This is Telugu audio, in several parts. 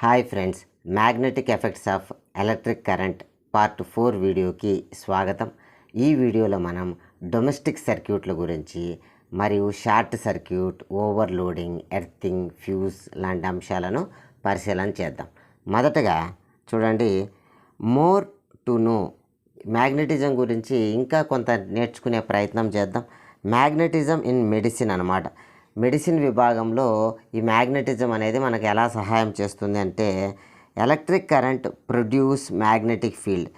Hi friends, magnetic effects of electric current part 4 వీడియోకి స్వాగతం. ఈ వీడియోలో మనం డొమెస్టిక్ సర్క్యూట్ల గురించి మరియు short circuit, overloading, earthing, fuse లాంటి అంశాలను పరిశీలన చేద్దాం. మొదటగా చూడండి, మోర్ టు నో మ్యాగ్నెటిజం గురించి ఇంకా కొంత నేర్చుకునే ప్రయత్నం చేద్దాం. మ్యాగ్నెటిజం ఇన్ మెడిసిన్ అన్నమాట. మెడిసిన్ విభాగంలో ఈ మ్యాగ్నెటిజం అనేది మనకు ఎలా సహాయం చేస్తుంది అంటే, electric current produce magnetic field.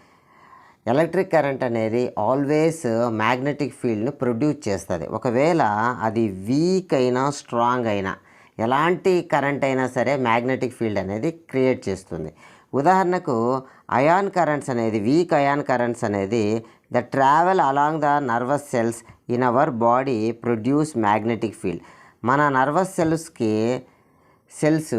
Electric current అనేది ఆల్వేస్ మ్యాగ్నెటిక్ ఫీల్డ్ను ప్రొడ్యూస్ చేస్తుంది. ఒకవేళ అది వీక్ అయినా స్ట్రాంగ్ అయినా ఎలాంటి కరెంట్ అయినా సరే మ్యాగ్నెటిక్ ఫీల్డ్ అనేది క్రియేట్ చేస్తుంది. ఉదాహరణకు అయాన్ కరెంట్స్ అనేది, వీక్ అయాన్ కరెంట్స్ అనేది the travel along the nervous cells in our body produce magnetic field. మన నర్వస్ సెల్స్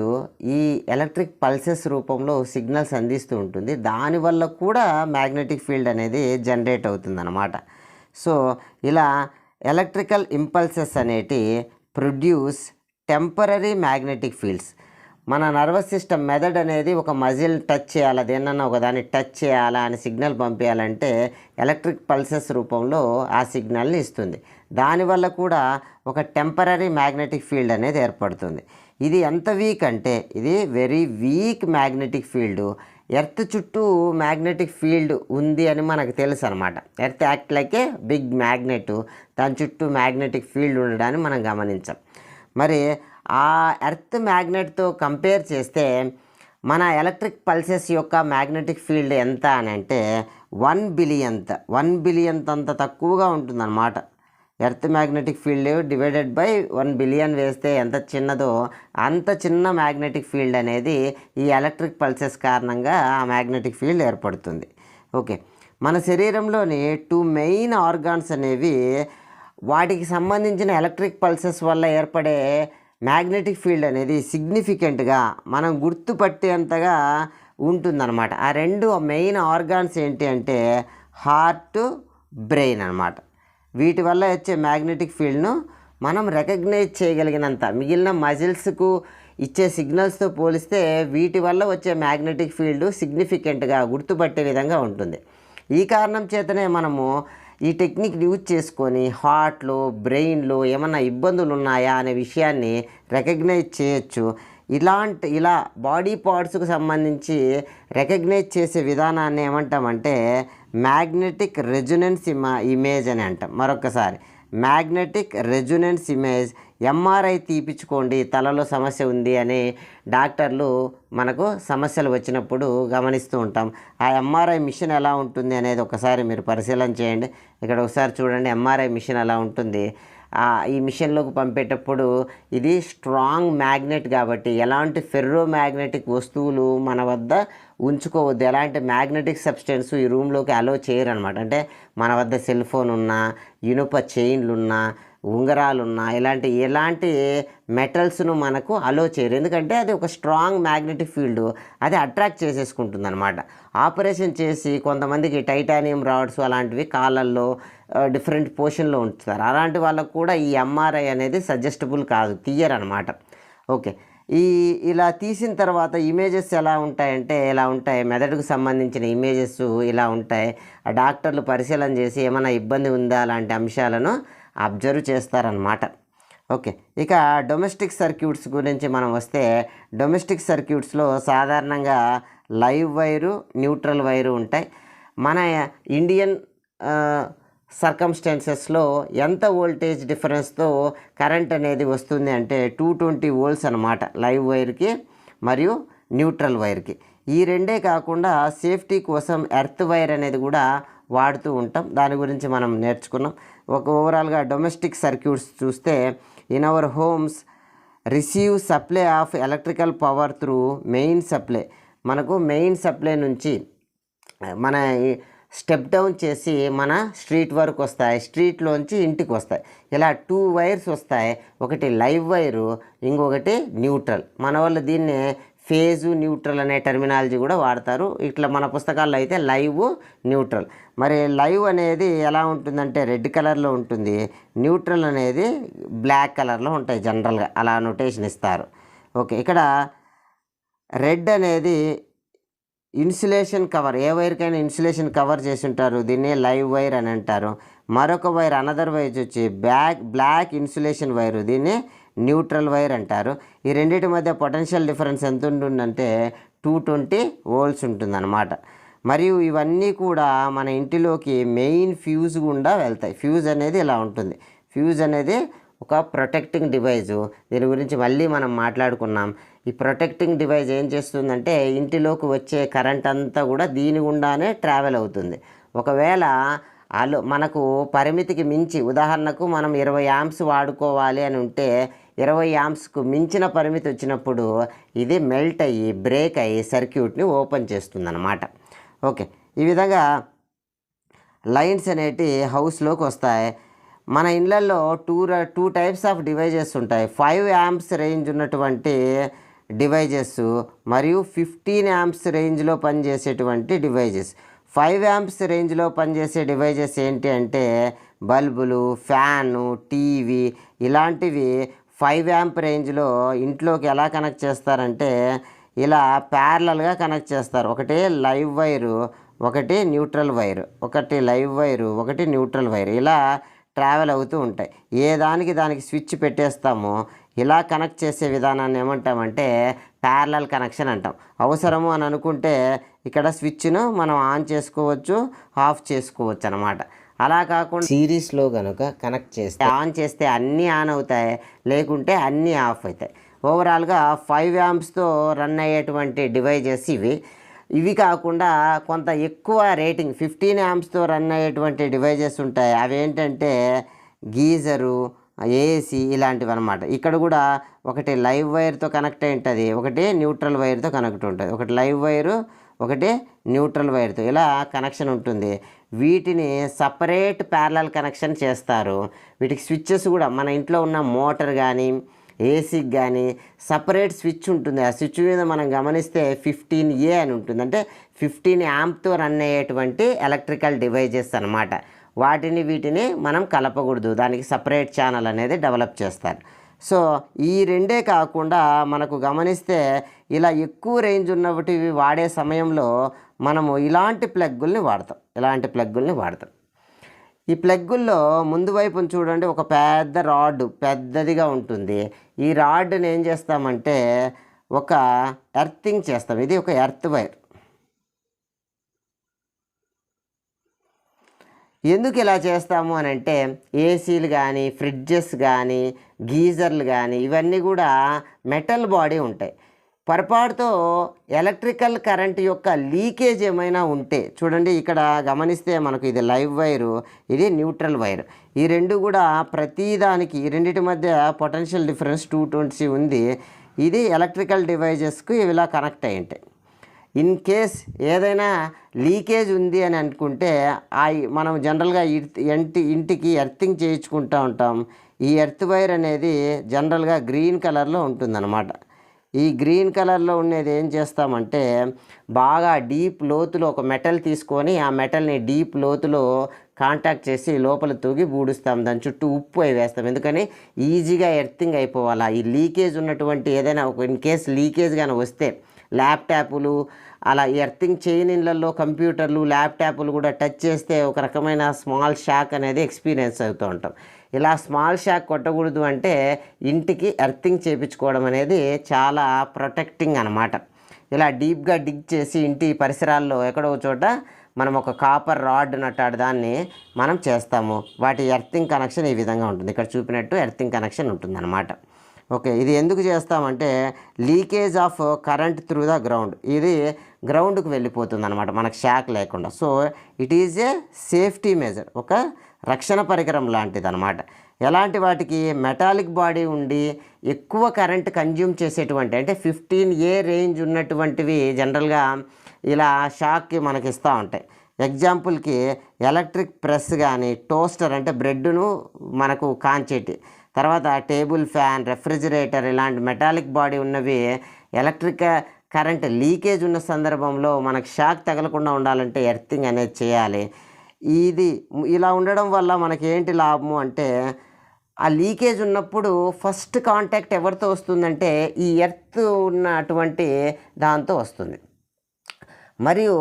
ఈ ఎలక్ట్రిక్ పల్సెస్ రూపంలో సిగ్నల్స్ అందిస్తూ ఉంటుంది. దానివల్ల కూడా మ్యాగ్నెటిక్ ఫీల్డ్ అనేది జనరేట్ అవుతుందన్నమాట. సో ఇలా ఎలక్ట్రికల్ ఇంపల్సెస్ అనేటి ప్రొడ్యూస్ టెంపరరీ మ్యాగ్నెటిక్ ఫీల్డ్స్. మన నర్వస్ సిస్టమ్ మెదడు అనేది ఒక మజిల్ టచ్ చేయాలా, దేన్నన్నా ఒకదాన్ని టచ్ చేయాలా అని సిగ్నల్ పంపించాలంటే ఎలక్ట్రిక్ పల్సెస్ రూపంలో ఆ సిగ్నల్ని ఇస్తుంది. దానివల్ల కూడా ఒక టెంపరరీ మ్యాగ్నెటిక్ ఫీల్డ్ అనేది ఏర్పడుతుంది. ఇది ఎంత వీక్ అంటే ఇది very weak magnetic field. Earth చుట్టూ మ్యాగ్నెటిక్ ఫీల్డ్ ఉంది అని మనకు తెలుసు అనమాట. Earth act like a big magnet, దాని చుట్టూ మ్యాగ్నెటిక్ ఫీల్డ్ ఉండడాన్ని మనం గమనించాం. మరి ఆ ఎర్త్ మ్యాగ్నెట్తో కంపేర్ చేస్తే మన ఎలక్ట్రిక్ పల్సెస్ యొక్క మ్యాగ్నెటిక్ ఫీల్డ్ ఎంత అని అంటే 1 బిలియన్త్ అంత తక్కువగా ఉంటుందన్నమాట. Earth magnetic field divided by 1 billion వేస్తే ఎంత చిన్నదో అంత చిన్న మ్యాగ్నెటిక్ ఫీల్డ్ అనేది ఈ ఎలక్ట్రిక్ పల్సెస్ కారణంగా ఆ మ్యాగ్నెటిక్ ఫీల్డ్ ఏర్పడుతుంది. ఓకే, మన శరీరంలోని 2 మెయిన్ ఆర్గాన్స్ అనేవి వాటికి సంబంధించిన ఎలక్ట్రిక్ పల్సెస్ వల్ల ఏర్పడే మ్యాగ్నెటిక్ ఫీల్డ్ అనేది సిగ్నిఫికెంట్గా మనం గుర్తుపట్టేంతగా ఉంటుందన్నమాట. ఆ 2 మెయిన్ ఆర్గాన్స్ ఏంటి అంటే హార్ట్, బ్రెయిన్ అన్నమాట. వీటి వల్ల వచ్చే మ్యాగ్నెటిక్ ఫీల్డ్ను మనం రికగ్నైజ్ చేయగలిగినంత మిగిలిన మజిల్స్కు ఇచ్చే సిగ్నల్స్తో పోలిస్తే వీటి వల్ల వచ్చే మ్యాగ్నెటిక్ ఫీల్డ్ సిగ్నిఫికెంట్గా గుర్తుపట్టే విధంగా ఉంటుంది. ఈ కారణం చేతనే మనము ఈ టెక్నిక్ యూజ్ చేసుకొని హార్ట్లో, బ్రెయిన్లో ఏమన్నా ఇబ్బందులు ఉన్నాయా అనే విషయాన్ని రికగ్నైజ్ చేయొచ్చు. ఇలా బాడీ పార్ట్స్కు సంబంధించి రికగ్నైజ్ చేసే విధానాన్ని ఏమంటామంటే మ్యాగ్నెటిక్ రెజొనెన్స్ ఇమేజ్ అని అంటాం. మరొకసారి మ్యాగ్నెటిక్ రెజొనెన్స్ ఇమేజ్. ఎంఆర్ఐ తీపించుకోండి, తలలో సమస్య ఉంది అని డాక్టర్లు మనకు సమస్యలు వచ్చినప్పుడు గమనిస్తూ ఉంటాం. ఆ ఎంఆర్ఐ మిషన్ ఎలా ఉంటుంది అనేది ఒకసారి మీరు పరిశీలన చేయండి. ఇక్కడ ఒకసారి చూడండి, ఎంఆర్ఐ మిషన్ ఎలా ఉంటుంది. ఈ మిషన్లోకి పంపేటప్పుడు ఇది స్ట్రాంగ్ మ్యాగ్నెట్ కాబట్టి ఎలాంటి ఫెర్రో మ్యాగ్నెటిక్ వస్తువులు మన వద్ద ఉంచుకోవద్దు. ఎలాంటి మ్యాగ్నెటిక్ సబ్స్టెన్స్ ఈ రూమ్లోకి అలో చేయరు అనమాట. అంటే మన వద్ద సెల్ ఫోన్ ఉన్నా, ఇనుప చైన్లు ఉన్నా, ఉంగరాలున్నా ఎలాంటి మెటల్స్ను మనకు అలో చేయరు. ఎందుకంటే అది ఒక స్ట్రాంగ్ మ్యాగ్నెటిక్ ఫీల్డ్, అది అట్రాక్ట్ చేసేసుకుంటుంది అనమాట. ఆపరేషన్ చేసి కొంతమందికి టైటానియం రాడ్స్ అలాంటివి కాళ్ళల్లో డిఫరెంట్ పొజిషన్లో ఉంచుతారు. అలాంటి వాళ్ళకు కూడా ఈ ఎంఆర్ఐ అనేది సజెస్టబుల్ కాదు, తీయరు అనమాట. ఓకే, ఇలా తీసిన తర్వాత ఇమేజెస్ ఎలా ఉంటాయంటే ఇలా ఉంటాయి. మెదడుకు సంబంధించిన ఇమేజెస్ ఇలా ఉంటాయి. ఆ డాక్టర్లు పరిశీలన చేసి ఏమైనా ఇబ్బంది ఉందా అలాంటి అంశాలను అబ్జర్వ్ చేస్తారనమాట. ఓకే, ఇక డొమెస్టిక్ సర్క్యూట్స్ గురించి మనం వస్తే, డొమెస్టిక్ సర్క్యూట్స్లో సాధారణంగా లైవ్ వైరు, న్యూట్రల్ వైరు ఉంటాయి. మన ఇండియన్ సర్కమ్స్టాన్సెస్లో ఎంత వోల్టేజ్ డిఫరెన్స్తో కరెంట్ అనేది వస్తుంది అంటే 220 వోల్ట్స్ అనమాట లైవ్ వైర్కి మరియు న్యూట్రల్ వైర్కి. ఈ రెండే కాకుండా సేఫ్టీ కోసం ఎర్త్ వైర్ అనేది కూడా వాడుతూ ఉంటాం. దాని గురించి మనం నేర్చుకున్నాం. ఓవరాల్గా డొమెస్టిక్ సర్క్యూట్స్ చూస్తే, in our homes receive supply of electrical power through main supply. మనకు మెయిన్ సప్లై నుంచి మన స్టెప్ డౌన్ చేసి మన స్ట్రీట్ వరకు వస్తాయి, స్ట్రీట్లోంచి ఇంటికి వస్తాయి. ఇలా 2 వైర్స్ వస్తాయి, ఒకటి లైవ్ వైరు, ఇంకొకటి న్యూట్రల్. మన వాళ్ళు దీన్ని ఫేజు, న్యూట్రల్ అనే టెర్మినాలజీ కూడా వాడతారు. ఇట్లా మన పుస్తకాల్లో అయితే లైవ్, న్యూట్రల్. మరి లైవ్ అనేది ఎలా ఉంటుందంటే రెడ్ కలర్లో ఉంటుంది, న్యూట్రల్ అనేది బ్లాక్ కలర్లో ఉంటాయి జనరల్గా, అలా నొటేషన్ ఇస్తారు. ఓకే, ఇక్కడ రెడ్ అనేది ఇన్సులేషన్ కవర్, ఏ వైర్కైనా ఇన్సులేషన్ కవర్ చేసి ఉంటారు, దీన్ని లైవ్ వైర్ అని అంటారు. మరొక వైర్ అనదర్ వైర్ వచ్చి బ్లాక్ ఇన్సులేషన్ వైరు, దీన్ని న్యూట్రల్ వైర్ అంటారు. ఈ రెండింటి మధ్య పొటెన్షియల్ డిఫరెన్స్ ఎంత ఉంటుందంటే 220 వోల్ట్స్ ఉంటుందన్నమాట. మరియు ఇవన్నీ కూడా మన ఇంటిలోకి మెయిన్ ఫ్యూజ్ గుండా వెళ్తాయి. ఫ్యూజ్ అనేది ఇలా ఉంటుంది. ఫ్యూజ్ అనేది ఒక ప్రొటెక్టింగ్ డివైజు, దీని గురించి మళ్ళీ మనం మాట్లాడుకున్నాం. ఈ ప్రొటెక్టింగ్ డివైజ్ ఏం చేస్తుందంటే ఇంటిలోకి వచ్చే కరెంట్ అంతా కూడా దీని గుండానే ట్రావెల్ అవుతుంది. ఒకవేళ మనకు పరిమితికి మించి, ఉదాహరణకు మనం 20 యాంప్స్ వాడుకోవాలి అని ఉంటే 20 యాంప్స్కు మించిన పరిమితి వచ్చినప్పుడు ఇది మెల్ట్ అయ్యి బ్రేక్ అయ్యి సర్క్యూట్ని ఓపెన్ చేస్తుంది అన్నమాట. ఓకే, ఈ విధంగా లైన్స్ అనేటి హౌస్లోకి వస్తాయి. మన ఇళ్ళల్లో టూ టైప్స్ ఆఫ్ డివైజెస్ ఉంటాయి. 5 యాంప్స్ రేంజ్ ఉన్నటువంటి డివైజెస్ మరియు 15 యాంప్స్ రేంజ్లో పనిచేసేటువంటి డివైజెస్. 5 యాంప్స్ రేంజ్లో పనిచేసే డివైజెస్ ఏంటి అంటే బల్బులు, ఫ్యాను, టీవీ ఇలాంటివి 5 యాంప్ రేంజ్లో ఇంట్లోకి ఎలా కనెక్ట్ చేస్తారంటే ఇలా ప్యారలల్గా కనెక్ట్ చేస్తారు. ఒకటి లైవ్ వైరు, ఒకటి న్యూట్రల్ వైరు, ఒకటి లైవ్ వైరు, ఒకటి న్యూట్రల్ వైరు, ఇలా ట్రావెల్ అవుతూ ఉంటాయి. ఏ దానికి స్విచ్ పెట్టేస్తామో ఇలా కనెక్ట్ చేసే విధానాన్ని ఏమంటామంటే ప్యారలల్ కనెక్షన్ అంటాం. అవసరము అని అనుకుంటే ఇక్కడ స్విచ్ను మనం ఆన్ చేసుకోవచ్చు, ఆఫ్ చేసుకోవచ్చు అన్నమాట. అలా కాకుండా సిరీస్లో కనుక కనెక్ట్ చేస్తే ఆన్ చేస్తే అన్నీ ఆన్ అవుతాయి, లేకుంటే అన్నీ ఆఫ్ అవుతాయి. ఓవరాల్గా 5 యాంప్స్తో రన్ అయ్యేటువంటి డివైజెస్ ఇవి కాకుండా కొంత ఎక్కువ రేటింగ్ 15 యాంప్స్తో రన్ అయ్యేటువంటి డివైజెస్ ఉంటాయి. అవి ఏంటంటే గీజరు, ఏసీ ఇలాంటివి అనమాట. ఇక్కడ కూడా ఒకటి లైవ్ వైర్తో కనెక్ట్ అయి ఉంటుంది, ఒకటి న్యూట్రల్ వైర్తో కనెక్ట్ ఉంటుంది. ఒకటి లైవ్ వైరు, ఒకటి న్యూట్రల్ వైర్తో ఇలా కనెక్షన్ ఉంటుంది. వీటిని సపరేట్ ప్యారలల్ కనెక్షన్ చేస్తారు. వీటికి స్విచ్చెస్ కూడా మన ఇంట్లో ఉన్న మోటార్ కానీ ఏసీకి కానీ సపరేట్ స్విచ్ ఉంటుంది. ఆ స్విచ్ మీద మనం గమనిస్తే 15A అని ఉంటుంది. అంటే 15 యాంప్తో రన్ అయ్యేటువంటి ఎలక్ట్రికల్ డివైజెస్ అన్నమాట. వీటిని మనం కలపకూడదు, దానికి సపరేట్ ఛానల్ అనేది డెవలప్ చేస్తారు. సో ఈ రెండే కాకుండా మనకు గమనిస్తే ఇలా ఎక్కువ రేంజ్ ఉన్నవి వాడే సమయంలో మనము ఇలాంటి ప్లగ్గుల్ని వాడతాం. ఈ ప్లగ్గుల్లో ముందు వైపున చూడండి, ఒక పెద్ద రాడ్ పెద్దదిగా ఉంటుంది. ఈ రాడ్ని ఏం చేస్తామంటే ఒక ఎర్తింగ్ చేస్తాం. ఇది ఒక ఎర్త్ వైర్. ఎందుకు ఇలా చేస్తాము అని అంటే ఏసీలు కానీ, ఫ్రిడ్జెస్ కానీ, గీజర్లు కానీ ఇవన్నీ కూడా మెటల్ బాడీ ఉంటాయి. పొరపాటుతో ఎలక్ట్రికల్ కరెంట్ యొక్క లీకేజ్ ఏమైనా ఉంటే చూడండి, ఇక్కడ గమనిస్తే మనకు ఇది లైవ్ వైరు, ఇది న్యూట్రల్ వైర్. ఈ రెండు కూడా ప్రతిదానికి ఈ రెండింటి మధ్య పొటెన్షియల్ డిఫరెన్స్ 220 ఉంది. ఇది ఎలక్ట్రికల్ డివైజెస్కు ఇలా కనెక్ట్ అయి ఉంటాయి. ఇన్ కేస్ ఏదైనా లీకేజ్ ఉంది అని అనుకుంటే మనం జనరల్గా ఇంటికి ఎర్తింగ్ చేయించుకుంటూ ఉంటాం. ఈ ఎర్త్ వైర్ అనేది జనరల్గా గ్రీన్ కలర్లో ఉంటుందన్నమాట. ఈ గ్రీన్ కలర్లో ఉండేది ఏం చేస్తామంటే బాగా డీప్ లోతులో ఒక మెటల్ తీసుకొని ఆ మెటల్ని డీప్ లోతులో కాంటాక్ట్ చేసి లోపల తూగి బూడుస్తాం. దాని చుట్టూ ఉప్పు అవి వేస్తాం. ఎందుకని ఈజీగా ఎర్తింగ్ అయిపోవాలా. ఈ లీకేజ్ ఉన్నటువంటి ఏదైనా ఒక ఇన్ కేస్ లీకేజ్ కానీ వస్తే ల్యాప్టాప్లు అలా ఎర్తింగ్ చేయని ఇళ్ళల్లో కంప్యూటర్లు, ల్యాప్టాప్లు కూడా టచ్ చేస్తే ఒక రకమైన స్మాల్ షాక్ అనేది ఎక్స్పీరియన్స్ అవుతూ ఉంటాం. ఇలా స్మాల్ షాక్ కొట్టకూడదు అంటే ఇంటికి ఎర్తింగ్ చేయించుకోవడం అనేది చాలా ప్రొటెక్టింగ్ అన్నమాట. ఇలా డీప్గా డిగ్ చేసి ఇంటి పరిసరాల్లో ఎక్కడో చోట మనం ఒక కాపర్ రాడ్ నట్టాడు దాన్ని మనం చేస్తాము. వాటి ఎర్తింగ్ కనెక్షన్ ఈ విధంగా ఉంటుంది. ఇక్కడ చూపినట్టు ఎర్తింగ్ కనెక్షన్ ఉంటుందన్నమాట. ఓకే, ఇది ఎందుకు చేస్తామంటే leakage of current through the ground, ఇది గ్రౌండ్కి వెళ్ళిపోతుంది అనమాట మనకు షాక్ లేకుండా. So it is a safety measure, ఒక రక్షణ పరికరం లాంటిది అనమాట. ఎలాంటి వాటికి మెటాలిక్ బాడీ ఉండి ఎక్కువ కరెంట్ కన్జ్యూమ్ చేసేటువంటి అంటే 15A రేంజ్ ఉన్నటువంటివి జనరల్గా ఇలా షాక్కి మనకి ఇస్తూ ఉంటాయి. ఎగ్జాంపుల్కి ఎలక్ట్రిక్ ప్రెస్ కానీ, టోస్టర్ అంటే బ్రెడ్ను మనకు కాంచేటి, తర్వాత టేబుల్ ఫ్యాన్, రెఫ్రిజిరేటర్ ఇలాంటి మెటాలిక్ బాడీ ఉన్నవి ఎలక్ట్రిక్ కరెంట్ లీకేజ్ ఉన్న సందర్భంలో మనకు షాక్ తగలకుండా ఉండాలంటే ఎర్తింగ్ అనేది చేయాలి. ఇది ఇలా ఉండడం వల్ల మనకి ఏంటి లాభము అంటే ఆ లీకేజ్ ఉన్నప్పుడు ఫస్ట్ కాంటాక్ట్ ఎవరితో వస్తుందంటే ఈ ఎర్త్ ఉన్నటువంటి దాంతో వస్తుంది. మరియు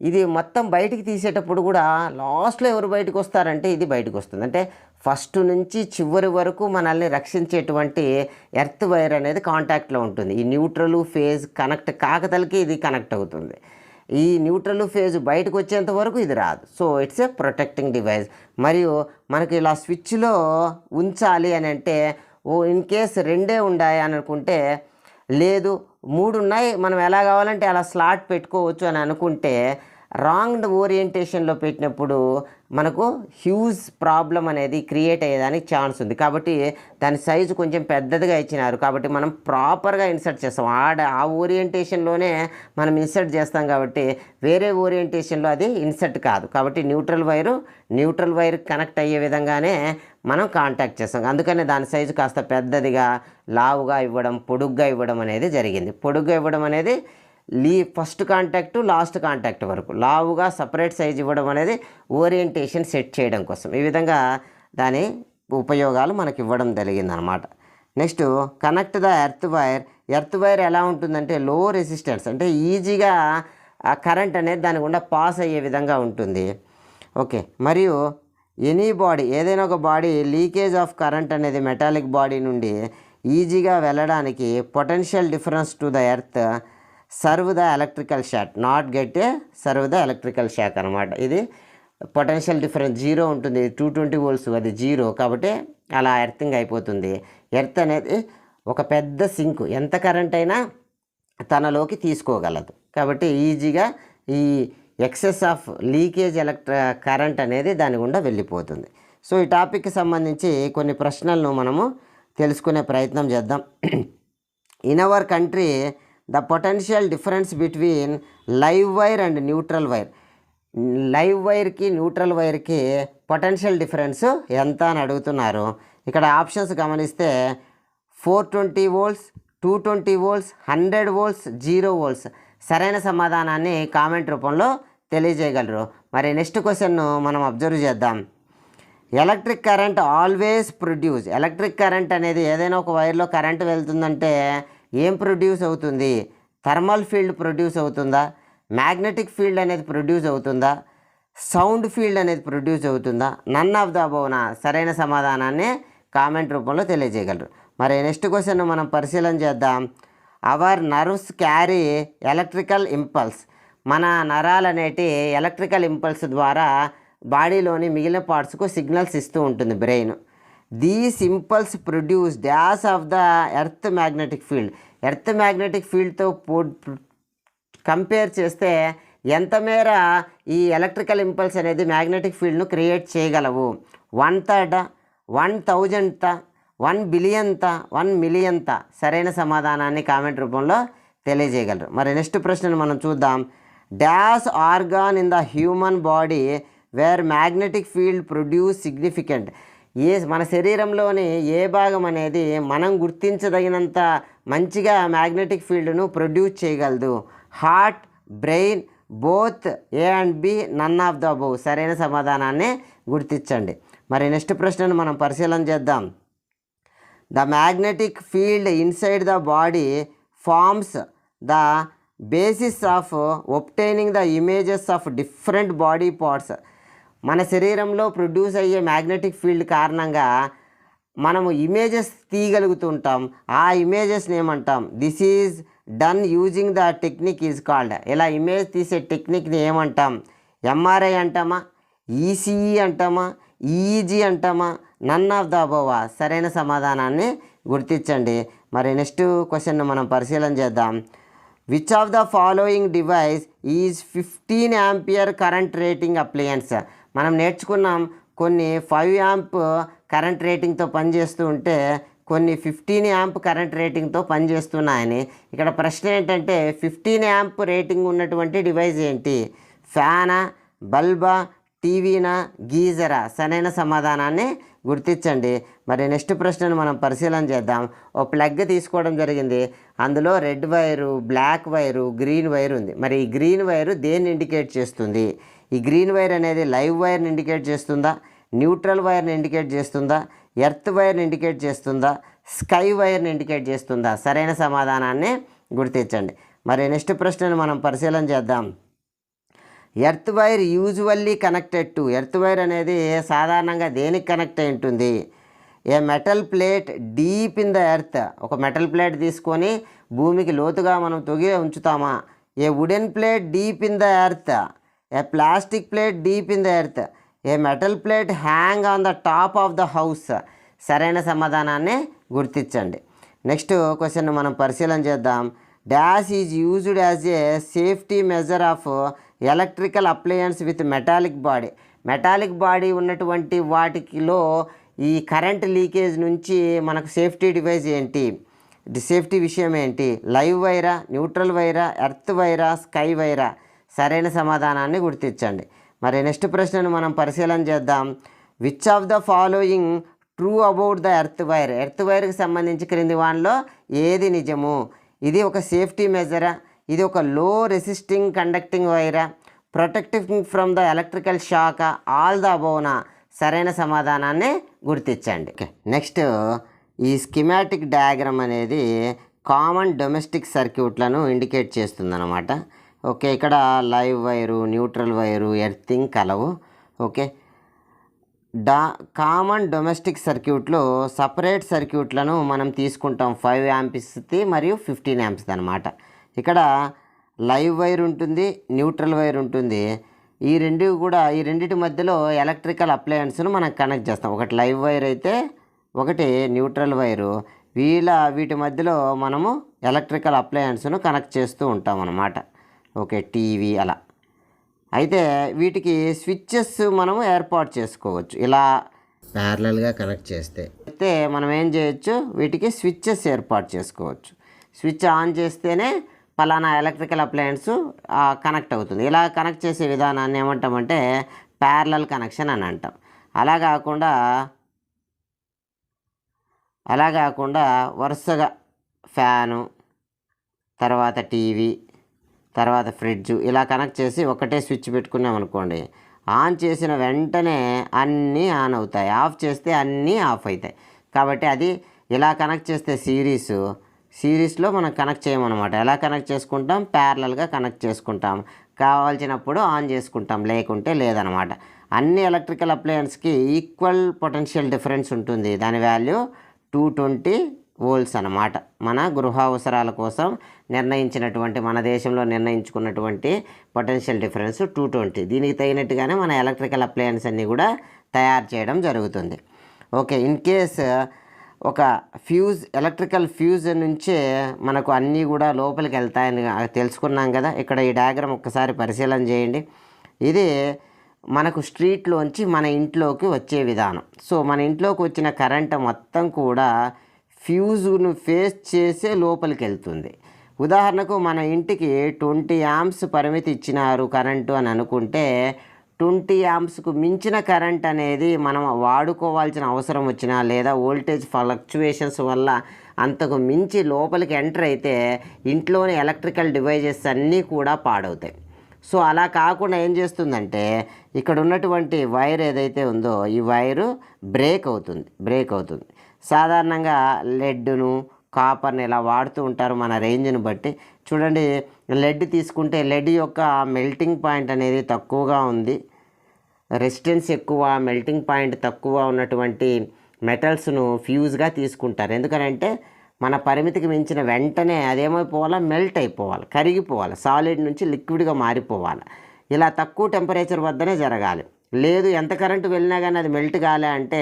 ఇది మొత్తం బయటికి తీసేటప్పుడు కూడా లాస్ట్లో ఎవరు బయటకు వస్తారంటే ఇది బయటకు వస్తుంది. అంటే ఫస్ట్ నుంచి చివరి వరకు మనల్ని రక్షించేటువంటి ఎర్త్ వైర్ అనేది కాంటాక్ట్లో ఉంటుంది. ఈ న్యూట్రల్ ఫేజ్ కనెక్ట్ కాకతలకి ఇది కనెక్ట్ అవుతుంది. ఈ న్యూట్రల్ ఫేజ్ బయటకు వచ్చేంత వరకు ఇది రాదు. So it's a protecting device. మరియు మనకి ఇలా స్విచ్లో ఉంచాలి అని అంటే ఇన్ కేస్ 2 ఉన్నాయి అని అనుకుంటే, లేదు 3 ఉన్నాయి మనం ఎలా కావాలంటే అలా స్లాట్ పెట్టుకోవచ్చు అని అనుకుంటే రాంగ్ ఓరియంటేషన్లో పెట్టినప్పుడు మనకు హ్యూజ్ ప్రాబ్లం అనేది క్రియేట్ అయ్యేదానికి ఛాన్స్ ఉంది. కాబట్టి దాని సైజు కొంచెం పెద్దదిగా ఇచ్చినారు. కాబట్టి మనం ప్రాపర్గా ఇన్సర్ట్ చేస్తాం. ఆ ఓరియంటేషన్లోనే మనం ఇన్సర్ట్ చేస్తాం. కాబట్టి వేరే ఓరియంటేషన్లో అది ఇన్సర్ట్ కాదు. కాబట్టి న్యూట్రల్ వైర్ కనెక్ట్ అయ్యే విధంగానే మనం కాంటాక్ట్ చేస్తాం. అందుకనే దాని సైజు కాస్త పెద్దదిగా, లావుగా ఇవ్వడం, పొడుగ్గా ఇవ్వడం అనేది జరిగింది. పొడుగ్గా ఇవ్వడం అనేది ఫస్ట్ కాంటాక్ట్ లాస్ట్ కాంటాక్ట్ వరకు లావుగా సపరేట్ సైజ్ ఇవ్వడం అనేది ఓరియంటేషన్ సెట్ చేయడం కోసం. ఈ విధంగా దాని ఉపయోగాలు మనకి ఇవ్వడం జరిగిందనమాట. Next connect the earth wire ఎలా ఉంటుందంటే లో రెసిస్టెన్స్, అంటే ఈజీగా కరెంట్ అనేది దాని గుండా పాస్ అయ్యే విధంగా ఉంటుంది. ఓకే. మరియు ఎనీ బాడీ, ఏదైనా ఒక బాడీ లీకేజ్ ఆఫ్ కరెంట్ అనేది మెటాలిక్ బాడీ నుండి ఈజీగా వెళ్ళడానికి potential difference to the earth serve the electrical shock, not get a serve the electrical shock అనమాట. ఇది పొటెన్షియల్ డిఫరెన్స్ 0 ఉంటుంది. 220 volts అది 0. కాబట్టి అలా ఎర్తింగ్ అయిపోతుంది. ఎర్త్ అనేది ఒక పెద్ద సింక్, ఎంత కరెంట్ అయినా తనలోకి తీసుకోగలదు. కాబట్టి ఈజీగా ఈ ఎక్సెస్ ఆఫ్ లీకేజ్ కరెంట్ అనేది దాని గుండా వెళ్ళిపోతుంది. సో ఈ టాపిక్కి సంబంధించి కొన్ని ప్రశ్నలను మనము తెలుసుకునే ప్రయత్నం చేద్దాం. In our country the potential difference between live wire and neutral wire, live వైర్కి న్యూట్రల్ వైర్కి పొటెన్షియల్ డిఫరెన్స్ ఎంత అని అడుగుతున్నారు. ఇక్కడ ఆప్షన్స్ గమనిస్తే 420 volts, 220 volts, 100 volts, 0 volts. సరైన సమాధానాన్ని కామెంట్ రూపంలో తెలియజేయగలరు. మరి నెక్స్ట్ క్వశ్చన్ను మనం అబ్జర్వ్ చేద్దాం. Electric current always produce, electric current అనేది ఏదైనా ఒక వైర్లో కరెంట్ వెళ్తుందంటే ఏం ప్రొడ్యూస్ అవుతుంది? థర్మల్ ఫీల్డ్ ప్రొడ్యూస్ అవుతుందా, మ్యాగ్నెటిక్ ఫీల్డ్ అనేది ప్రొడ్యూస్ అవుతుందా, సౌండ్ ఫీల్డ్ అనేది ప్రొడ్యూస్ అవుతుందా, నన్ ఆఫ్ ద అబౌవ్నా? సరైన సమాధానాన్ని కామెంట్ రూపంలో తెలియజేయగలరు. మరి నెక్స్ట్ క్వశ్చన్ మనం పరిశీలన చేద్దాం. Our nerves carry electrical impulse, మన నరాలు అనేటి ఎలక్ట్రికల్ ఇంపల్స్ ద్వారా బాడీలోని మిగిలిన పార్ట్స్కు సిగ్నల్స్ ఇస్తూ ఉంటుంది brain. These impulse produce dash of the earth magnetic field, earth magnetic ఫీల్డ్తో కంపేర్ చేస్తే ఎంత మేర ఈ ఎలక్ట్రికల్ ఇంపల్స్ అనేది మ్యాగ్నెటిక్ ఫీల్డ్ను క్రియేట్ చేయగలవు? 1/3, 1,000th, 1 billionth, 1 millionth? సరైన సమాధానాన్ని కామెంట్ రూపంలో తెలియజేయగలరు. మరి నెక్స్ట్ ప్రశ్నను మనం చూద్దాం. Dash organ in the human body wear magnetic field produce significant, మన శరీరంలోని ఏ భాగం అనేది మనం గుర్తించదగినంత మంచిగా మ్యాగ్నెటిక్ ఫీల్డ్ను ప్రొడ్యూస్ చేయగలదు? Heart, brain, both, A and B, none of the above? సరైన సమాధానాన్ని గుర్తించండి. మరి నెక్స్ట్ ప్రశ్నను మనం పరిశీలన చేద్దాం. The magnetic field inside the body forms the basis of obtaining the images of different body parts. మన శరీరంలో ప్రొడ్యూస్ అయ్యే మ్యాగ్నెటిక్ ఫీల్డ్ కారణంగా మనము ఇమేజెస్ తీయగలుగుతుంటాం. ఆ ఇమేజెస్ని ఏమంటాం? This is done using the technique is called. ఇలా ఇమేజ్ తీసే టెక్నిక్ని ఏమంటాం? ఎంఆర్ఐ అంటామా, ఈసీఈ అంటామా, ఈఈజీ అంటామా, నన్ ఆఫ్ ద అబోవ్? సరైన సమాధానాన్ని గుర్తించండి. మరి నెక్స్ట్ క్వశ్చన్ మనం పరిశీలన చేద్దాం. Which of the following device is 15 ampere current rating appliance? మనం నేర్చుకున్నాం కొన్ని 5 amp కరెంట్ రేటింగ్తో పనిచేస్తూ ఉంటే కొన్ని 15 amp కరెంట్ రేటింగ్తో పనిచేస్తున్నాయని. ఇక్కడ ప్రశ్న ఏంటంటే 15 amp రేటింగ్ ఉన్నటువంటి డివైస్ ఏంటి? ఫ్యానా, బల్బా, టీవీనా, గీజరా? సరైన సమాధానాన్ని గుర్తించండి. మరి నెక్స్ట్ ప్రశ్నను మనం పరిశీలన చేద్దాం. ఓ ప్లగ్ తీసుకోవడం జరిగింది. అందులో red wire, black wire, green wire ఉంది. మరి ఈ గ్రీన్ వైరు దేన్ని ఇండికేట్ చేస్తుంది? ఈ గ్రీన్ వైర్ అనేది లైవ్ వైర్ని ఇండికేట్ చేస్తుందా, న్యూట్రల్ వైర్ని ఇండికేట్ చేస్తుందా, ఎర్త్ వైర్ని ఇండికేట్ చేస్తుందా, స్కై వైర్ని ఇండికేట్ చేస్తుందా? సరైన సమాధానాన్ని గుర్తించండి. మరి నెక్స్ట్ ప్రశ్నను మనం పరిశీలన చేద్దాం. Earth wire usually connected to, earth wire అనేది సాధారణంగా దేనికి కనెక్ట్ అయి ఉంటుంది? A metal plate deep in the earth, ఒక మెటల్ ప్లేట్ తీసుకొని భూమికి లోతుగా మనం తొగి ఉంచుతామా? A wooden plate deep in the earth, a plastic plate deep in the earth, a metal plate hang on the top of the house? సరైన సమాధానాన్ని గుర్తించండి. నెక్స్ట్ క్వశ్చన్ మనం పరిశీలన చేద్దాం. Dash is used as A safety measure of electrical appliance with metallic body. Metallic body ఉన్నటువంటి వాటిలో ఈ కరెంట్ లీకేజ్ నుంచి మనకు సేఫ్టీ డివైస్ ఏంటి, సేఫ్టీ విషయం ఏంటి? లైవ్ వైరా, న్యూట్రల్ వైరా, ఎర్త్ వైరా, స్కై వైరా? సరైన సమాధానాన్ని గుర్తించండి. మరి నెక్స్ట్ ప్రశ్నను మనం పరిశీలన చేద్దాం. Which of the following true about the earth wire? Earth వైర్కి సంబంధించి క్రింది వాటిలో ఏది నిజము? ఇది ఒక సేఫ్టీ మెజరా, ఇది ఒక లో రెసిస్టింగ్ కండక్టింగ్ వైరా, protecting from the electrical shock, all the అబౌనా? సరైన సమాధానాన్ని గుర్తించండి. ఓకే, నెక్స్ట్ ఈ స్కిమాటిక్ డయాగ్రామ్ అనేది కామన్ డొమెస్టిక్ సర్క్యూట్లను ఇండికేట్ చేస్తుందన్నమాట. ఓకే, ఇక్కడ live wire, neutral wire, earthing కలవు. ఓకే, కామన్ డొమెస్టిక్ సర్క్యూట్లో సపరేట్ సర్క్యూట్లను మనం తీసుకుంటాం. 5 amps మరియు 15 amps అనమాట. ఇక్కడ లైవ్ వైర్ ఉంటుంది, న్యూట్రల్ వైర్ ఉంటుంది. ఈ రెండింటి మధ్యలో ఎలక్ట్రికల్ అప్లయన్స్ను మనం కనెక్ట్ చేస్తాం. ఒకటి లైవ్ వైర్ అయితే ఒకటి న్యూట్రల్ వైరు. వీటి మధ్యలో మనము ఎలక్ట్రికల్ అప్లయన్స్ను కనెక్ట్ చేస్తూ ఉంటాం అన్నమాట. ఓకే, టీవీ అలా. అయితే వీటికి స్విచ్చెస్ మనము ఏర్పాటు చేసుకోవచ్చు. ఇలా ప్యారలల్గా కనెక్ట్ చేస్తే అయితే మనం ఏం చేయొచ్చు, వీటికి స్విచ్చెస్ ఏర్పాటు చేసుకోవచ్చు. స్విచ్ ఆన్ చేస్తేనే పలానా ఎలక్ట్రికల్ అప్లయన్స్ కనెక్ట్ అవుతుంది. ఇలా కనెక్ట్ చేసే విధానాన్ని ఏమంటామంటే ప్యారలల్ కనెక్షన్ అని అంటాం. అలా కాకుండా వరుసగా ఫ్యాను, తర్వాత టీవీ, తర్వాత ఫ్రిడ్జ్ ఇలా కనెక్ట్ చేసి ఒకటే స్విచ్ పెట్టుకున్నాం అనుకోండి, ఆన్ చేసిన వెంటనే అన్నీ ఆన్ అవుతాయి, ఆఫ్ చేస్తే అన్నీ ఆఫ్ అవుతాయి. కాబట్టి అది ఇలా కనెక్ట్ చేస్తే సిరీస్లో మనం కనెక్ట్ చేయమన్నమాట. ఎలా కనెక్ట్ చేసుకుంటాం? ప్యారలల్గా కనెక్ట్ చేసుకుంటాం. కావాల్సినప్పుడు ఆన్ చేసుకుంటాం, లేకుంటే లేదనమాట. అన్ని ఎలక్ట్రికల్ అప్లయన్స్కి ఈక్వల్ పొటెన్షియల్ డిఫరెన్స్ ఉంటుంది. దాని వాల్యూ 220 volts అన్నమాట. మన గృహ అవసరాల కోసం మన దేశంలో నిర్ణయించుకున్నటువంటి పొటెన్షియల్ డిఫరెన్స్ 220. దీనికి తగినట్టుగానే మన ఎలక్ట్రికల్ అప్లయన్స్ అన్నీ కూడా తయారు చేయడం జరుగుతుంది. ఓకే, ఇన్ కేస్ ఒక ఎలక్ట్రికల్ ఫ్యూజ్ నుంచే మనకు అన్నీ కూడా లోపలికి వెళ్తాయని తెలుసుకున్నాం కదా. ఇక్కడ ఈ డయాగ్రామ్ ఒక్కసారి పరిశీలన చేయండి. ఇది మనకు స్ట్రీట్లోంచి మన ఇంట్లోకి వచ్చే విధానం. సో మన ఇంట్లోకి వచ్చిన కరెంట్ మొత్తం కూడా ఫ్యూజ్ను ఫేస్ చేసే లోపలికి వెళ్తుంది. ఉదాహరణకు మన ఇంటికి 20 amps పరిమితి ఇచ్చినారు కరెంటు అని అనుకుంటే 20 amps మించిన కరెంట్ అనేది మనం వాడుకోవాల్సిన అవసరం వచ్చినా లేదా వోల్టేజ్ ఫ్లక్చువేషన్స్ వల్ల అంతకు మించి లోపలికి ఎంటర్ అయితే ఇంట్లోని ఎలక్ట్రికల్ డివైజెస్ అన్నీ కూడా పాడవుతాయి. సో అలా కాకుండా ఏం చేస్తుందంటే ఇక్కడ ఉన్నటువంటి వైర్ ఏదైతే ఉందో ఈ వైరు బ్రేక్ అవుతుంది. సాధారణంగా లెడ్ను, కాపర్ని ఇలా వాడుతూ ఉంటారు మన రేంజ్ని బట్టి. చూడండి, లెడ్ తీసుకుంటే లెడ్ యొక్క మెల్టింగ్ పాయింట్ అనేది తక్కువగా ఉంది, రెసిస్టెన్స్ ఎక్కువ, మెల్టింగ్ పాయింట్ తక్కువ ఉన్నటువంటి మెటల్స్ను ఫ్యూజ్గా తీసుకుంటారు. ఎందుకనంటే మన పరిమితికి మించిన వెంటనే అదేమైపోవాలా, మెల్ట్ అయిపోవాలి, కరిగిపోవాలి, సాలిడ్ నుంచి లిక్విడ్గా మారిపోవాలి. ఇలా తక్కువ టెంపరేచర్ వద్దనే జరగాలి. లేదు ఎంత కరెంటు వెళ్ళినా కానీ అది మెల్ట్ కాలే అంటే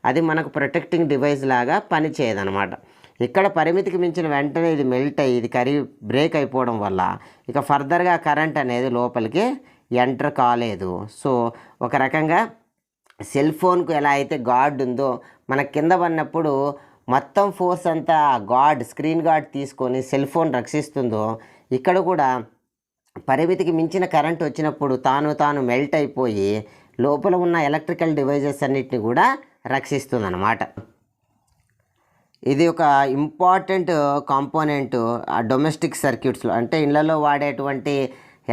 అది మనకు ప్రొటెక్టింగ్ డివైస్ లాగా పనిచేయదనమాట. ఇక్కడ పరిమితికి మించిన వెంటనే ఇది మెల్ట్ అయ్యి ఇది బ్రేక్ అయిపోవడం వల్ల ఇక ఫర్దర్గా కరెంట్ అనేది లోపలికి ఎంటర్ కాలేదు. సో ఒక రకంగా సెల్ ఫోన్కు ఎలా అయితే గార్డ్ ఉందో మన కింద పడినప్పుడు మొత్తం ఫోర్స్ అంతా స్క్రీన్ గార్డ్ తీసుకొని సెల్ ఫోన్ రక్షిస్తుందో ఇక్కడ కూడా పరిమితికి మించిన కరెంట్ వచ్చినప్పుడు తాను మెల్ట్ అయిపోయి లోపల ఉన్న ఎలక్ట్రికల్ డివైజెస్ అన్నిటిని కూడా రక్షిస్తుందన్నమాట. ఇది ఒక ఇంపార్టెంట్ కాంపోనెంట్ డొమెస్టిక్ సర్క్యూట్స్లో, అంటే ఇళ్లలో వాడేటువంటి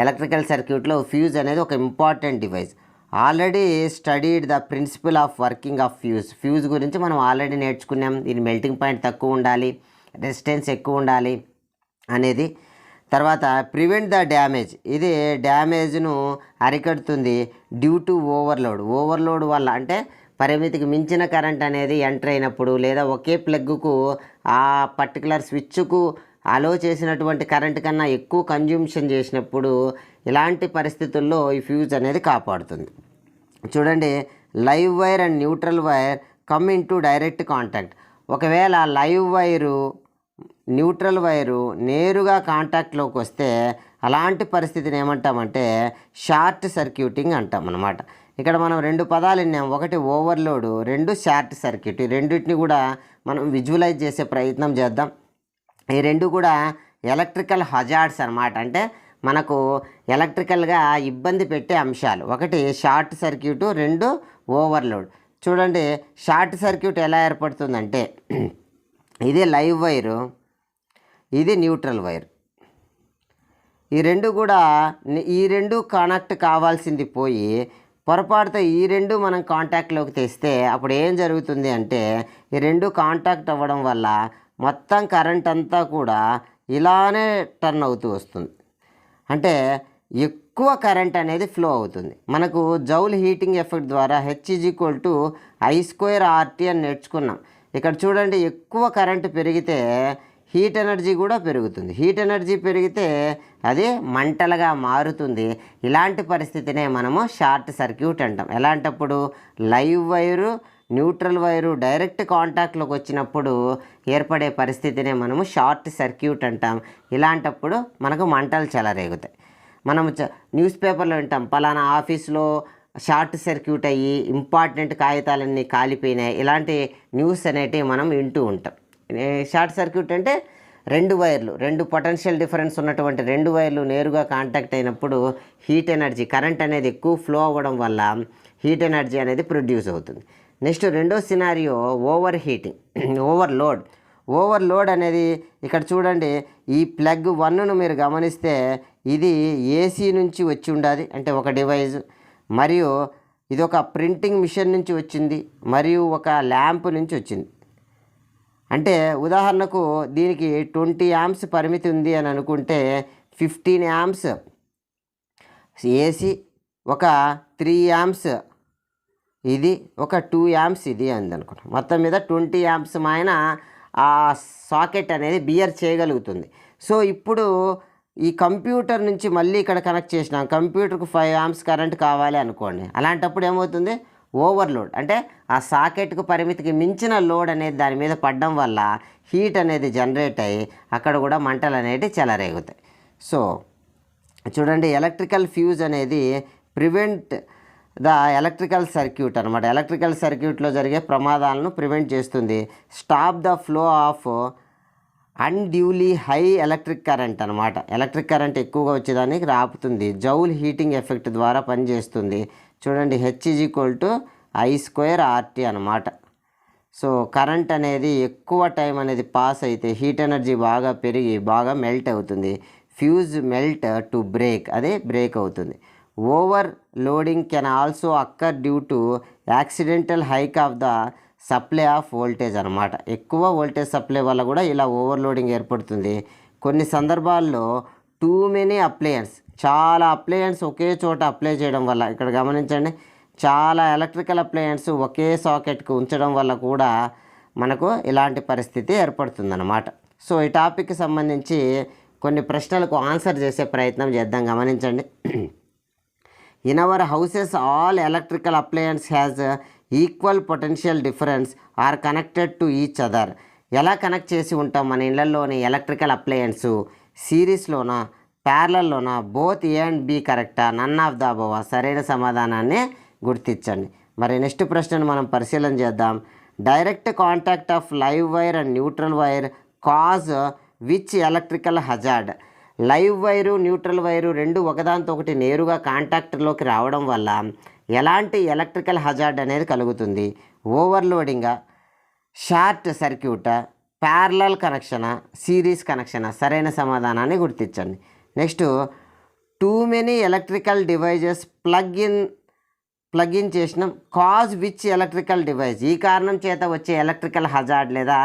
ఎలక్ట్రికల్ సర్క్యూట్లో ఫ్యూజ్ అనేది ఒక important device. Already studied the principle of working of fuse గురించి మనం ఆల్రెడీ నేర్చుకున్నాం. దీని మెల్టింగ్ పాయింట్ తక్కువ ఉండాలి, రెసిస్టెన్స్ ఎక్కువ ఉండాలి అనేది. తర్వాత ప్రివెంట్ ద డ్యామేజ్, ఇది డ్యామేజ్ను అరికడుతుంది డ్యూ టు ఓవర్లోడ్ వల్ల, అంటే పరిమితికి మించిన కరెంట్ అనేది ఎంటర్ అయినప్పుడు లేదా ఒకే ప్లగ్కు ఆ పర్టికులర్ స్విచ్కు అలో చేసినటువంటి కరెంట్ కన్నా ఎక్కువ కన్జ్యూమ్షన్ చేసినప్పుడు ఇలాంటి పరిస్థితుల్లో ఈ ఫ్యూజ్ అనేది కాపాడుతుంది. చూడండి, live wire and neutral wire come in to direct contact. ఒకవేళ లైవ్ వైరు న్యూట్రల్ వైరు నేరుగా కాంటాక్ట్లోకి వస్తే అలాంటి పరిస్థితిని ఏమంటామంటే షార్ట్ సర్క్యూటింగ్ అంటాం అన్నమాట. ఇక్కడ మనం రెండు పదాలు విన్నాం, ఒకటి ఓవర్లోడ్, రెండు షార్ట్ సర్క్యూట్. ఈ రెండింటిని కూడా మనం విజువలైజ్ చేసే ప్రయత్నం చేద్దాం. ఈ రెండు కూడా ఎలక్ట్రికల్ హజార్డ్స్ అన్నమాట, అంటే మనకు ఎలక్ట్రికల్గా ఇబ్బంది పెట్టే అంశాలు. ఒకటి షార్ట్ సర్క్యూట్, రెండు ఓవర్లోడ్. చూడండి, షార్ట్ సర్క్యూట్ ఎలా ఏర్పడుతుందంటే ఇది లైవ్ వైరు, ఇది న్యూట్రల్ వైర్. ఈ రెండు కనెక్ట్ కావాల్సింది పోయి పొరపాటుతో ఈ రెండు మనం కాంటాక్ట్లోకి తెస్తే అప్పుడు ఏం జరుగుతుంది అంటే ఈ రెండు కాంటాక్ట్ అవ్వడం వల్ల మొత్తం కరెంట్ అంతా కూడా ఇలానే టర్న్ అవుతూ వస్తుంది. అంటే ఎక్కువ కరెంట్ అనేది ఫ్లో అవుతుంది. మనకు జౌల్ హీటింగ్ ఎఫెక్ట్ ద్వారా H=I²RT అని నేర్చుకున్నాం. ఇక్కడ చూడండి, ఎక్కువ కరెంటు పెరిగితే హీట్ ఎనర్జీ కూడా పెరుగుతుంది. హీట్ ఎనర్జీ పెరిగితే అది మంటలుగా మారుతుంది. ఇలాంటి పరిస్థితినే మనము షార్ట్ సర్క్యూట్ అంటాం. ఎలాంటప్పుడు live wire neutral wire direct కాంటాక్ట్లోకి వచ్చినప్పుడు ఏర్పడే పరిస్థితినే మనము షార్ట్ సర్క్యూట్ అంటాం. ఇలాంటప్పుడు మనకు మంటలు చెలరేగుతాయి. మనం న్యూస్ పేపర్లో వింటాం, పలానా ఆఫీస్లో షార్ట్ సర్క్యూట్ అయ్యి ఇంపార్టెంట్ కాగితాలన్నీ కాలిపోయినాయి. ఇలాంటి న్యూస్ అనేటివి మనం వింటూ ఉంటాం. షార్ట్ సర్క్యూట్ అంటే రెండు పొటెన్షియల్ డిఫరెన్స్ ఉన్నటువంటి రెండు వైర్లు నేరుగా కాంటాక్ట్ అయినప్పుడు హీట్ ఎనర్జీ, కరెంట్ అనేది ఎక్కువ ఫ్లో అవ్వడం వల్ల హీట్ ఎనర్జీ అనేది ప్రొడ్యూస్ అవుతుంది. నెక్స్ట్ రెండో సినారియో ఓవర్ హీటింగ్, ఓవర్లోడ్ అనేది ఇక్కడ చూడండి, ఈ ప్లగ్ 1ను మీరు గమనిస్తే ఇది ఏసీ నుంచి వచ్చి ఉండాలి, అంటే ఒక డివైజ్, మరియు ఇది ఒక ప్రింటింగ్ మిషన్ నుంచి వచ్చింది, మరియు ఒక ల్యాంప్ నుంచి వచ్చింది. అంటే ఉదాహరణకు దీనికి 20 amps పరిమితి ఉంది అని అనుకుంటే 15 amps ఏసీ, ఒక 3 amps ఇది, ఒక 2 amps ఇది అంది అనుకుంటాం. మొత్తం మీద 20 amps మాయన ఆ సాకెట్ అనేది బియర్ చేయగలుగుతుంది. సో ఇప్పుడు ఈ కంప్యూటర్ నుంచి మళ్ళీ ఇక్కడ కనెక్ట్ చేసినాం, కంప్యూటర్కు 5 amps కరెంట్ కావాలి అనుకోండి. అలాంటప్పుడు ఏమవుతుంది, ఓవర్లోడ్, అంటే ఆ సాకెట్కు పరిమితికి మించిన లోడ్ అనేది దాని మీద పడడం వల్ల హీట్ అనేది జనరేట్ అయ్యి అక్కడ కూడా మంటలు అనేవి చెలరేగుతాయి. సో చూడండి, ఎలక్ట్రికల్ ఫ్యూజ్ అనేది ప్రివెంట్ ద ఎలక్ట్రికల్ సర్క్యూట్ అనమాట. ఎలక్ట్రికల్ సర్క్యూట్లో జరిగే ప్రమాదాలను ప్రివెంట్ చేస్తుంది. Stop the flow of unduly high electric current అనమాట. ఎలక్ట్రిక్ కరెంట్ ఎక్కువగా వచ్చేదానికి ఆపుతుంది. జౌల్ హీటింగ్ ఎఫెక్ట్ ద్వారా పనిచేస్తుంది. చూడండి, H=I²RT అనమాట. సో కరెంట్ అనేది ఎక్కువ టైం అనేది పాస్ అయితే హీట్ ఎనర్జీ బాగా పెరిగి బాగా మెల్ట్ అవుతుంది. ఫ్యూజ్ మెల్ట్ టు బ్రేక్, అదే బ్రేక్ అవుతుంది. Over loading can also occur due to accidental hike of the supply of voltage అనమాట. ఎక్కువ వోల్టేజ్ సప్లై వల్ల కూడా ఇలా ఓవర్లోడింగ్ ఏర్పడుతుంది. కొన్ని సందర్భాల్లో టూ మెనీ అప్లయన్స్, చాలా అప్లయన్స్ ఒకే చోట అప్లై చేయడం వల్ల, ఇక్కడ గమనించండి, చాలా ఎలక్ట్రికల్ అప్లయన్స్ ఒకే సాకెట్కి ఉంచడం వల్ల కూడా మనకు ఇలాంటి పరిస్థితి ఏర్పడుతుందన్నమాట. సో ఈ టాపిక్కి సంబంధించి కొన్ని ప్రశ్నలకు ఆన్సర్ చేసే ప్రయత్నం చేద్దాం. గమనించండి, in our houses all electrical appliance has equal potential difference are connected to each other. ఎలా కనెక్ట్ చేసి ఉంటాం మన ఇళ్లలోని ఎలక్ట్రికల్ అప్లయన్స్? సిరీస్లోనా, ప్యారలల్లోనా, బోత్ ఏ అండ్ బి కరెక్టా, నన్ ఆఫ్ ద అబవ్? సరైన సమాధానాన్ని గుర్తించండి. మరి నెక్స్ట్ ప్రశ్నను మనం పరిశీలన చేద్దాం. Direct contact of live wire and neutral wire cause which electrical hazard? Live wire neutral wire రెండు ఒకదానితో ఒకటి నేరుగా కాంటాక్ట్లోకి రావడం వల్ల ఎలాంటి ఎలక్ట్రికల్ హజార్డ్ అనేది కలుగుతుంది? ఓవర్లోడింగా, షార్ట్ సర్క్యూటా, ప్యారలల్ కనెక్షనా, సిరీస్ కనెక్షనా? సరైన సమాధానాన్ని గుర్తించండి. Next, too many electrical devices plug in plug in చేసినాం. కాజ్ విచ్ ఎలక్ట్రికల్ డివైస్, ఈ కారణం చేత వచ్చే ఎలక్ట్రికల్ హజార్డ్ లేదా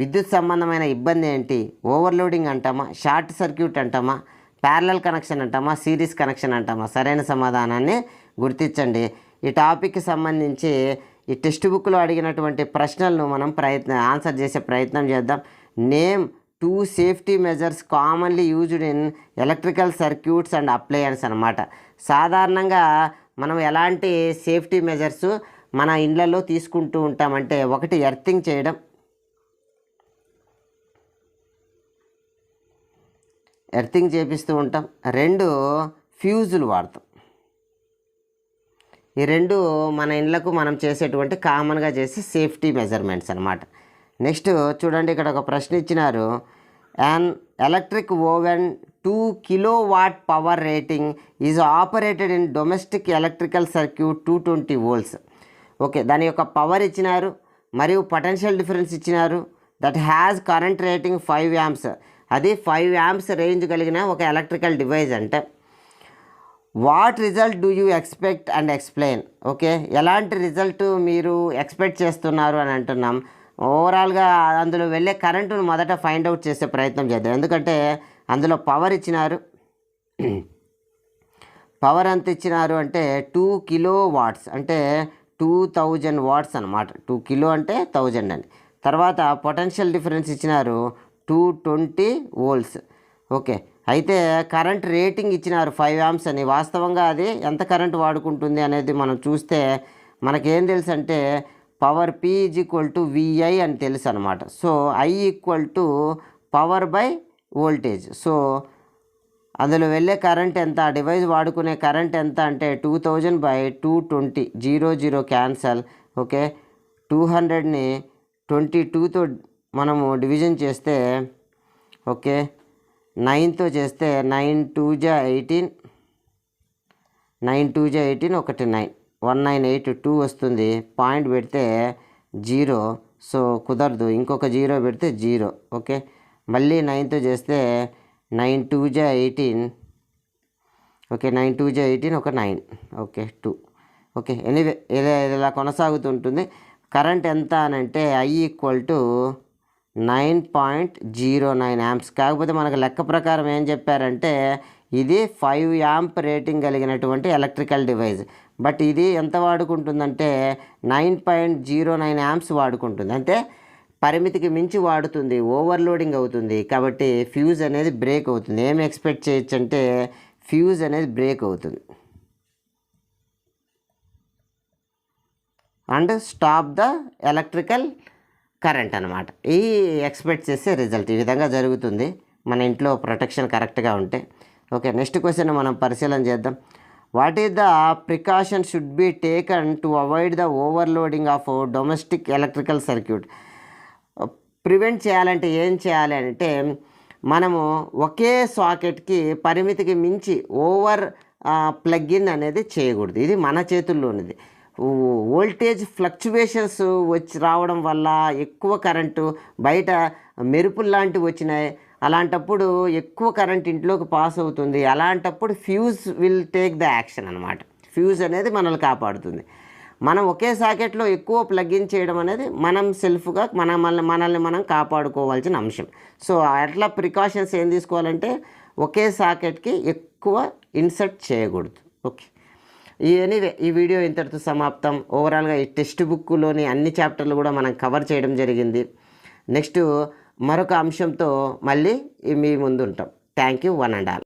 విద్యుత్ సంబంధమైన ఇబ్బంది ఏంటి? ఓవర్లోడింగ్ అంటామా, షార్ట్ సర్క్యూట్ అంటామా, ప్యారలల్ కనెక్షన్ అంటామా, సిరీస్ కనెక్షన్ అంటామా? సరైన సమాధానాన్ని గుర్తించండి. ఈ టాపిక్కి సంబంధించి ఈ టెక్స్ట్ బుక్లో అడిగినటువంటి ప్రశ్నలను మనం ఆన్సర్ చేసే ప్రయత్నం చేద్దాం. Name 2 safety measures commonly used in electrical circuits and appliance అనమాట. సాధారణంగా మనం ఎలాంటి సేఫ్టీ మెజర్స్ మన ఇండ్లలో తీసుకుంటూ ఉంటామంటే, ఒకటి ఎర్తింగ్ చేయడం, ఎర్తింగ్ చేపిస్తూ ఉంటాం. 2 ఫ్యూజులు వాడతాం. ఈ 2 మన ఇండ్లకు మనం చేసేటువంటి కామన్గా చేసే సేఫ్టీ మెజర్మెంట్స్ అనమాట. నెక్స్ట్ చూడండి, ఇక్కడ ఒక ప్రశ్న ఇచ్చినారు. An electric oven 2 kilowatt power rating is operated in domestic electrical circuit 220 volts. Okay, దాని యొక్క పవర్ ఇచ్చినారు మరియు పొటెన్షియల్ డిఫరెన్స్ ఇచ్చినారు. That has current rating 5 amps. అది 5 amps రేంజ్ కలిగిన ఒక ఎలక్ట్రికల్ డివైస్ అంటే. What result do you expect and explain. Okay, ఎలాంటి రిజల్ట్ మీరు ఎక్స్పెక్ట్ చేస్తున్నారు అని అంటున్నాం. ఓవరాల్గా అందులో వెళ్ళే కరెంటును మొదట ఫైండ్ అవుట్ చేసే ప్రయత్నం చేద్దాం. ఎందుకంటే అందులో పవర్ ఇచ్చినారు. పవర్ ఎంత ఇచ్చినారు అంటే 2 kilowatts, అంటే 2000 watts అనమాట. 2 kilo అంటే 1000 అని. తర్వాత పొటెన్షియల్ డిఫరెన్స్ ఇచ్చినారు 220 volts. ఓకే, అయితే కరెంట్ రేటింగ్ ఇచ్చినారు 5 amps అని. వాస్తవంగా అది ఎంత కరెంట్ వాడుకుంటుంది అనేది మనం చూస్తే మనకేం తెలుసు అంటే పవర్ P = VI అని తెలుసు అనమాట. So I = power by voltage. So అందులో వెళ్ళే కరెంట్ ఎంత, డివైస్ వాడుకునే కరెంట్ ఎంత అంటే 2000/220, 0 క్యాన్సల్. ఓకే, 200ని 22తో మనము డివిజన్ చేస్తే, ఓకే 9తో చేస్తే 9 2 18, 9 2 18, 1 9, 1982 వస్తుంది. పాయింట్ పెడితే 0, సో కుదరదు. ఇంకొక 0 పెడితే 0. ఓకే, మళ్ళీ 9తో చేస్తే 9 2 18, ఓకే 9 2 18, 1 9, ఓకే 2. ఓకే, ఎనీవే ఇలా కొనసాగుతుంటుంది. కరెంట్ ఎంత అని అంటే I = 9.09 amps. కాకపోతే మనకు లెక్క ప్రకారం ఏం చెప్పారంటే ఇది 5 amp రేటింగ్ కలిగినటువంటి ఎలక్ట్రికల్ డివైస్. బట్ ఇది ఎంత వాడుకుంటుందంటే 9.09 amps వాడుకుంటుంది. అంటే పరిమితికి మించి వాడుతుంది, ఓవర్లోడింగ్ అవుతుంది. కాబట్టి ఫ్యూజ్ అనేది బ్రేక్ అవుతుంది. ఏం ఎక్స్పెక్ట్ చేయొచ్చు అంటే ఫ్యూజ్ అనేది బ్రేక్ అవుతుంది and stop the electrical current అనమాట. ఈ ఎక్స్పెక్ట్ చేసే రిజల్ట్ ఈ విధంగా జరుగుతుంది మన ఇంట్లో ప్రొటెక్షన్ కరెక్ట్గా ఉంటే. ఓకే, నెక్స్ట్ క్వశ్చన్ మనం పరిశీలన చేద్దాం. What is the precaution should be taken to avoid the overloading of domestic electrical circuit. Prevent చేయాలంటే ఏం చేయాలి అంటే మనము ఒకే సాకెట్కి పరిమితికి మించి ఓవర్ ప్లగ్ ఇన్ అనేది చేయకూడదు. ఇది మన చేతుల్లో ఉన్నది. వోల్టేజ్ ఫ్లక్చువేషన్స్ రావడం వల్ల ఎక్కువ కరెంటు, బయట మెరుపులు లాంటివి వచ్చినాయి, అలాంటప్పుడు ఎక్కువ కరెంట్ ఇంట్లోకి పాస్ అవుతుంది. అలాంటప్పుడు fuse will take the action అనమాట. ఫ్యూజ్ అనేది మనల్ని కాపాడుతుంది. మనం ఒకే సాకెట్లో ఎక్కువ ప్లగ్ ఇన్ చేయడం అనేది మనం సెల్ఫ్గా మనల్ని మనం కాపాడుకోవాల్సిన అంశం. సో అట్లా ప్రికాషన్స్ ఏం తీసుకోవాలంటే ఒకే సాకెట్కి ఎక్కువ ఇన్సర్ట్ చేయకూడదు. ఓకే, ఎనీవే ఈ వీడియో ఇంతటితో సమాప్తం. ఓవరాల్గా ఈ టెక్స్ట్ బుక్లోని అన్ని చాప్టర్లు కూడా మనం కవర్ చేయడం జరిగింది. నెక్స్ట్ మరొక అంశంతో మళ్ళీ మీ ముందు ఉంటాం. Thank you, one and all.